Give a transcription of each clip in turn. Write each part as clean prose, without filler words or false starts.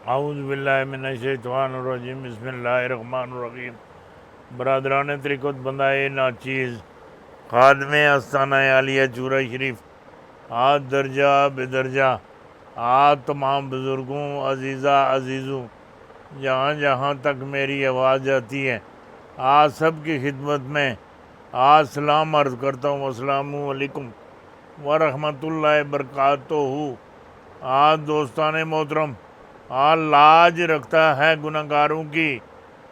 आऊज़बिल्लाहिमिनश्शैतानिर्रजीम बिस्मिल्लाहिर्रहमानिर्रहीम। बरदरान तरीक़त बंदाए नाचीज़ खादम आस्ताना आलिया चूरा शरीफ आज दर्जा बेदर्जा आज तमाम बुज़ुर्गों अज़ीज़ा अज़ीज़ों जहाँ जहाँ तक मेरी आवाज़ जाती है आज सब की खिदमत में आज सलाम अर्ज़ करता हूँ। अस्सलामु अलैकुम व रहमतुल्लाहि बरकातुहू। आज दोस्ताने मोहतरम आज लाज रखता है गुनहगारों की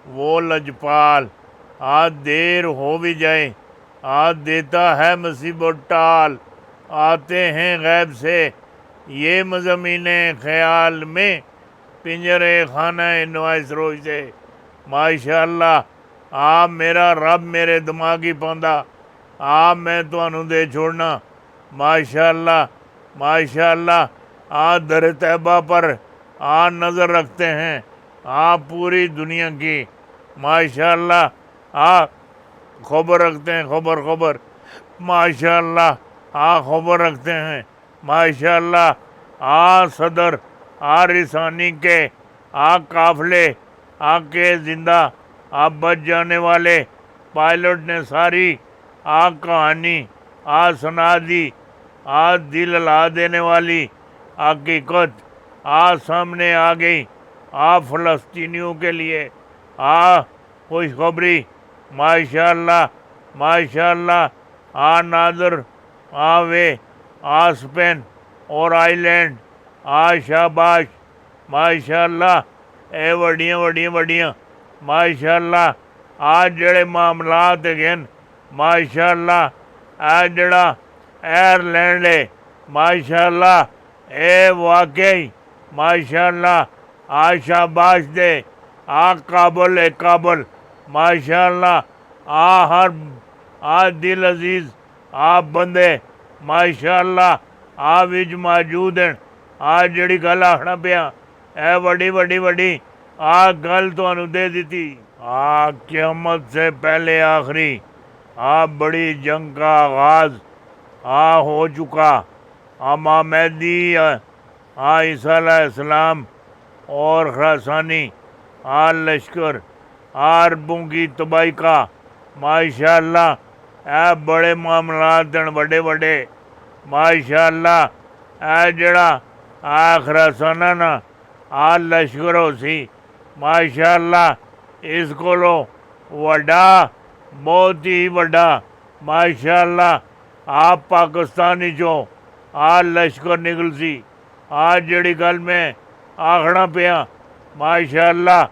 वो लजपाल। आज देर हो भी जाए आज देता है मुसीबत टाल। आते हैं गैब से ये मज़मीने ख़याल में पिंजरे खाना नवाइस रोज से। माशाअल्लाह आप मेरा रब मेरे दिमागी पांदा आप मैं तुहानू दे छोड़ना। माशाअल्लाह माशाअल्लाह आज दर तैबा पर आप नज़र रखते हैं आप पूरी दुनिया की। माशाअल्लाह आप खबर रखते हैं खबर माशाअल्लाह आप खबर रखते हैं। माशाअल्लाह आ सदर आ रिसानी के आ काफले आके ज़िंदा आप बच जाने वाले पायलट ने सारी आ कहानी आ सुना दी। आ दिल ला देने वाली हकीकत आज सामने आ गई। आ फ़लस्तीनियों के लिए आ खुशखबरी। माशाअल्लाह माशाअल्लाह आ नादर आ वे आ स्पेन और आइलैंड आ शाबाश। माशाअल्लाह ए वड्डियां वड्डियां वड्डियां माशाअल्लाह आ जड़े मामलात हैं माशाअल्लाह आ जड़ा एयरलैंड है माशाअल्लाह ए वाकई माशाअल्लाह आ शाबाश दे आ काबल है काबल। माशाअल्लाह आ हर आ दिल अजीज़ आ बंदे माशाअल्लाह आ विच मौजूद हैं। आ जड़ी गल आखना पिया ए वड्डी वड्डी वड्डी आ गल तुहानू दे दी। आ क़यामत से पहले आखिरी आ बड़ी जंग का आगाज़ आ हो चुका। आ महदी आ ईसा अलैहिस्सलाम और खरासानी आ लश्कर आ अरबों की तबाही का माशाअल्लाह ए बड़े मामलात हैं बड़े बड़े। माशाअल्लाह ए जड़ा आ खरासाना ना आ लश्कर हो सी माशाअल्लाह इस कोलो वड्डा बहुत ही वड्डा माशाअल्लाह आप पाकिस्तानी चो आ लश्कर निकल सी। आ जड़ी गल में आखना पिया माशाअल्लाह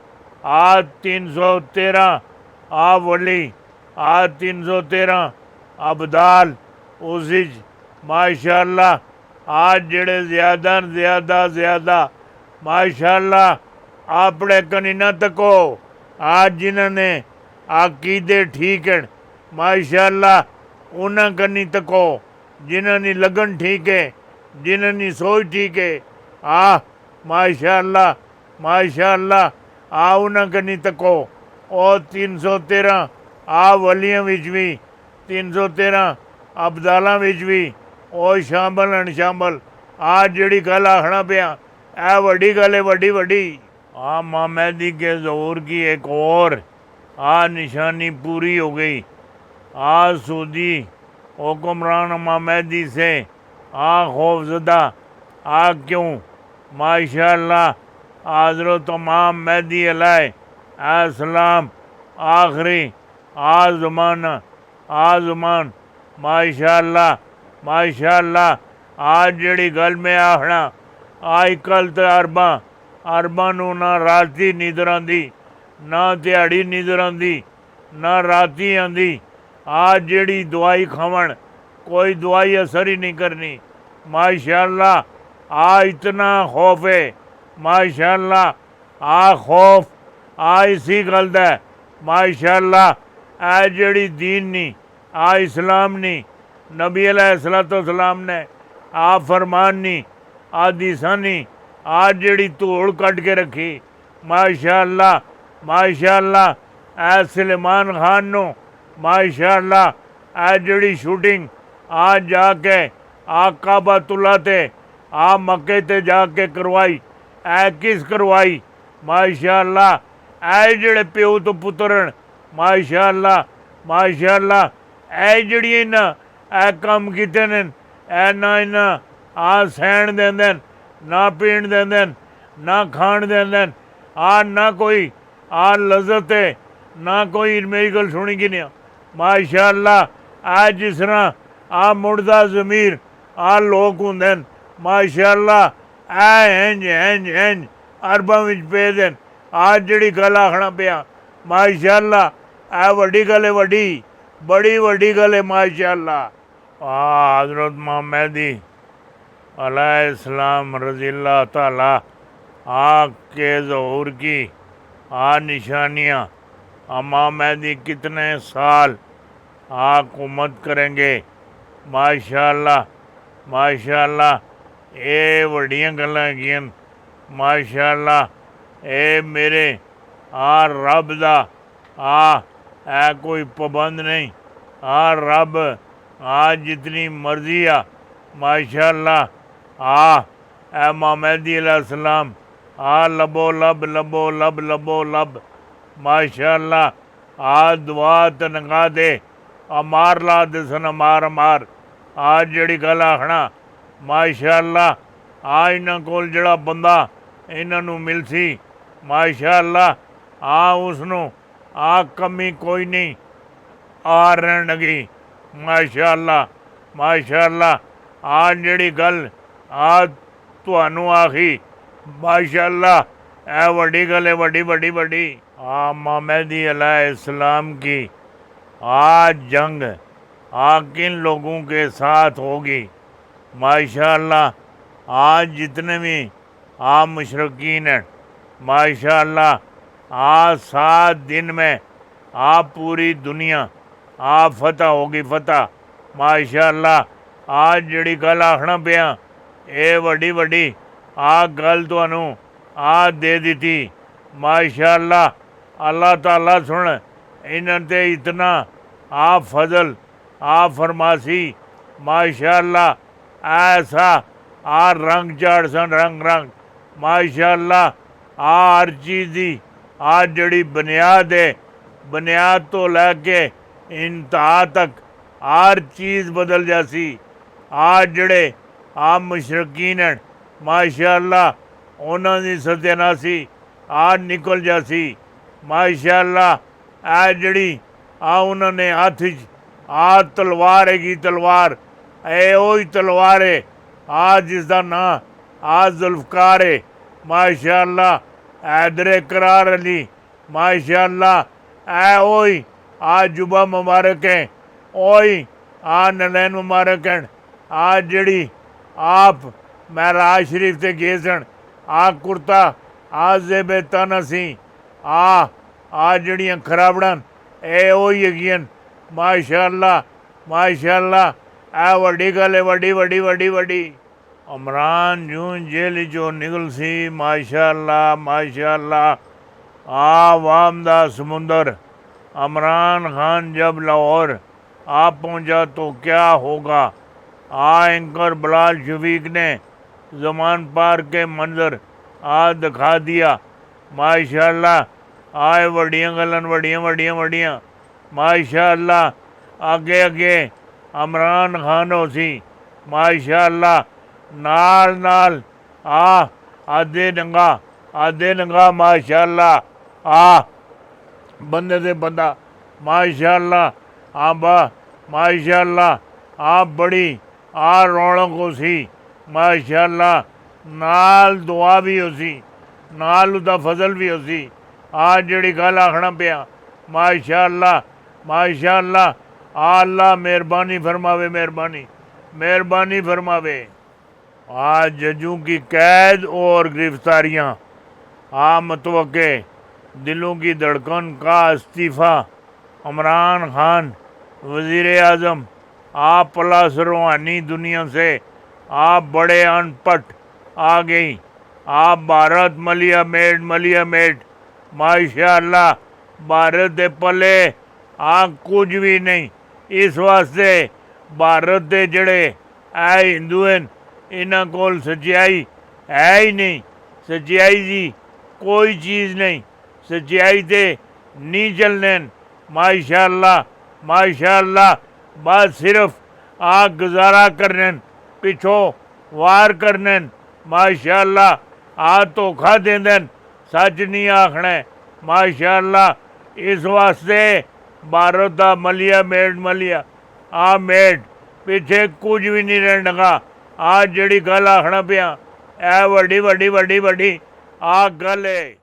आ 313 आ वली आ 313 अबदाल उस माशाअल्लाह आ जड़े ज़्यादा ज़्यादा माशाअल्लाह अपने कनी न तको आज जिन्होंने अकीदे ठीक हैं माशाअल्लाह उन्होंने कनी तको जिन्होंने लगन ठीक है जिन्होंने सोच ठीक है आ माशाअल्लाह माशाअल्लाह आ उन्होंने कनी तको और 313 आ वलियां विच भी 313 अबदालों विच भी और शामिल अनशामिल आ जड़ी गल आखना पिया ए वड्डी गल है वड्डी वड्डी। आ महदी के ज़हूर की एक और आ निशानी पूरी हो गई। आ सऊदी हुक्मरान महदी से आ खौफजदा आ क्यों माशाअल्लाह हज़रत इमाम महदी अलैहिस्सलाम आखिरी आ ज़मान माशाअल्लाह माशाअल्लाह आ जड़ी गल में आखना आई कल तो अरबा नू ना राती नींदर आंदी ना दिहाड़ी नींदर आंदी ना राती आंदी। आ जड़ी दवाई खावन कोई दवाई असर ही नहीं करनी। माशाअल्लाह आ इतना खौफ है माशाअल्लाह आ खौफ आ इसी गल दा माशाअल्लाह ए जड़ी दीन नी आ इस्लाम नी नबी अलैहिस्सलाम ने आ फरमान नी आ दिसानी आ जड़ी धूड़ कट के रखी माशाअल्लाह माशाअल्लाह ए सलेमान खान नो माशाअल्लाह ए जड़ी शूटिंग आ जाके आ काबातुल्ला ते आ मक्के ते जाके करवाई ਐ ਕਿਸ ਕਰਵਾਈ ਮਾਸ਼ਾ ਅੱਲਾ। ਐ ਜਿਹੜੇ ਪਿਓ ਤੋਂ ਪੁੱਤਰ ਹਨ ਮਾਸ਼ਾ ਅੱਲਾ ਮਾਸ਼ਾ ਅੱਲਾ। ਐ ਜਿਹੜੀਆਂ ਇਹਨਾਂ ਐ ਕੰਮ ਕੀਤੇ ਨੇ ਐ ਨਾ ਇਹਨਾਂ ਆ ਸਹਿਣ ਦਿੰਦੇ ਨਾ ਪੀਣ ਦਿੰਦੇ ਨਾ ਖਾਣ ਦਿੰਦੇ ਆ ਨਾ ਕੋਈ ਆ ਲਜ਼ਤ ਹੈ ਨਾ ਕੋਈ। ਮੇਰੀ ਗੱਲ ਸੁਣੀ ਕਿ ਨਹੀਂ ਮਾਸ਼ਾ ਅੱਲਾ। ਆ ਜਿਸ ਤਰ੍ਹਾਂ ਆ ਮੁੜਦਾ ਜ਼ਮੀਰ ਆ ਲੋਕ ਹੁੰਦੇ ਨੇ ਮਾਸ਼ਾ ਅੱਲਾ। ਐ ਇੰਝ ਇੰਝ ਇੰਝ ਅਰਬਾਂ ਵਿੱਚ ਪਏ ਦੇ ਆ ਜਿਹੜੀ ਗੱਲ ਆਖਣਾ ਪਿਆ ਮਾਸ਼ਾ ਅੱਲਾ। ਇਹ ਵੱਡੀ ਗੱਲ ਹੈ, ਵੱਡੀ बड़ी वड्डी गल है माशाअल्लाह। हज़रत मोहम्मदी अलैहिस्सलाम रज़ियल्लाह ताला के ज़हूर की निशानियाँ। मोहम्मदी कितने साल हुकूमत करेंगे माशाअल्लाह माशाअल्लाह। ये वड्डियां गल्लां हैगियां माशाअल्लाह। ये मेरे रब दा है कोई पाबंद नहीं। रब जितनी मर्जी माशा अल्लाह। मोहम्मदी अलैहिस्सलाम लबो लब लबो लब लबो लब माशा अल्लाह। दुआ तनखा दे मार ला दसन मार मार। जड़ी गल आखना माशा अल्लाह। इन्हां कोल जड़ा बंदा इन्हां मिल सी माशा अल्लाह उसनों कमी कोई नहीं रहन लगी माशा अल्लाह माशा अल्लाह। जड़ी गल तुहानू आखी माशा अल्लाह। वड्डी गल है, वड्डी वड्डी वड्डी। मोहम्मदी अलैहिस्सलाम की जंग किन लोगों के साथ होगी माशा अल्लाह। जितने भी मुशरकीन हैं माशा अल्लाह। 7 दिन में पूरी दुनिया फतह होगी फतह माशा अल्लाह। जड़ी गल आखना पिया ये वड्डी वड्डी गल तुहानू दे दी माशा अल्लाह। अल्लाह ताला सुन इन्हां ते इतना फजल फरमासी माशा अल्लाह। ऐसा रंग चाड़ सन रंग रंग माशा अल्लाह। हर चीज़ की जड़ी बुनियाद है बुनियाद तो लैके इंतहा तक हर चीज़ बदल जासी। जड़े मुशरकीन हैं माशा अल्लाह उन्हां दी सत्यानासी निकल जासी माशा अल्लाह। जड़ी उन्होंने हथ च तलवार हैगी तलवार ओही तलवार है जिसका नां जुल्फकार है माशा अल्लाह। हैदर करार अली माशा अल्लाह। ओही जुबा मुबारक है ओही नलैन मुबारक हैं। जड़ी आप महराज शरीफ से गए सन कुर्ता जेबे तन असी जड़ियाँ खराबड़न ओही हैगियां माशा अल्लाह माशा अल्लाह। वड्डी गल है, वड्डी वड्डी वड्डी वड्डी। इमरान जून जेल चो निकल सी माशा अल्लाह माशा अल्लाह। वाम दा समुंदर इमरान खान जब लाहौर पहुंचा तो क्या होगा। एंकर बिलाल शफीक ने ज़मान पार के मंजर दिखा दिया माशा अल्लाह। वड्डियां गल्लां वड्डियां वड्डियां वड्डियां माशा अल्लाह। अगे अगे इमरान खान हो सी माशा अल्लाह। नाल नाल आधे नंगा माशा अल्लाह। बंदे से बंदा माशा अल्लाह। बा माशा अल्लाह। बड़ी रौनक हो सी माशा अल्लाह। नाल दुआ भी हो सी नाल उदा फजल भी हो सी। जड़ी गल आखना पिया माशा अल्लाह माशा अल्लाह। अल्लाह मेहरबानी फरमावे मेहरबानी मेहरबानी फरमावे। जजों की कैद और गिरफ्तारियाँ मतवक्के दिलों की धड़कन का इस्तीफ़ा। इमरान खान वज़ीर आज़म प्लस रूहानी दुनिया से बड़े अनपढ़ आ गई। भारत मलिया मेट माशा अल्लाह। भारत दे पले कुछ भी नहीं। इस वास्ते भारत दे जड़े हिंदू हैं इन्हां कोल सच्चाई है ही नहीं। सच्चाई दी कोई चीज़ नहीं, सच्चाई ते नहीं चलने। माशाअल्लाह माशाअल्लाह, बस सिर्फ आ गुजारा करने, पिछों वार करने। माशाअल्लाह आ धोखा देंदे, सच नहीं आखना। माशाअल्लाह इस वास्ते भारत का मलिया मेट मलिया आ मेट पिछे कुछ भी नहीं रहना। आ जड़ी गल आखना पिया, ए वड्डी वड्डी वड्डी वड्डी आ गल है।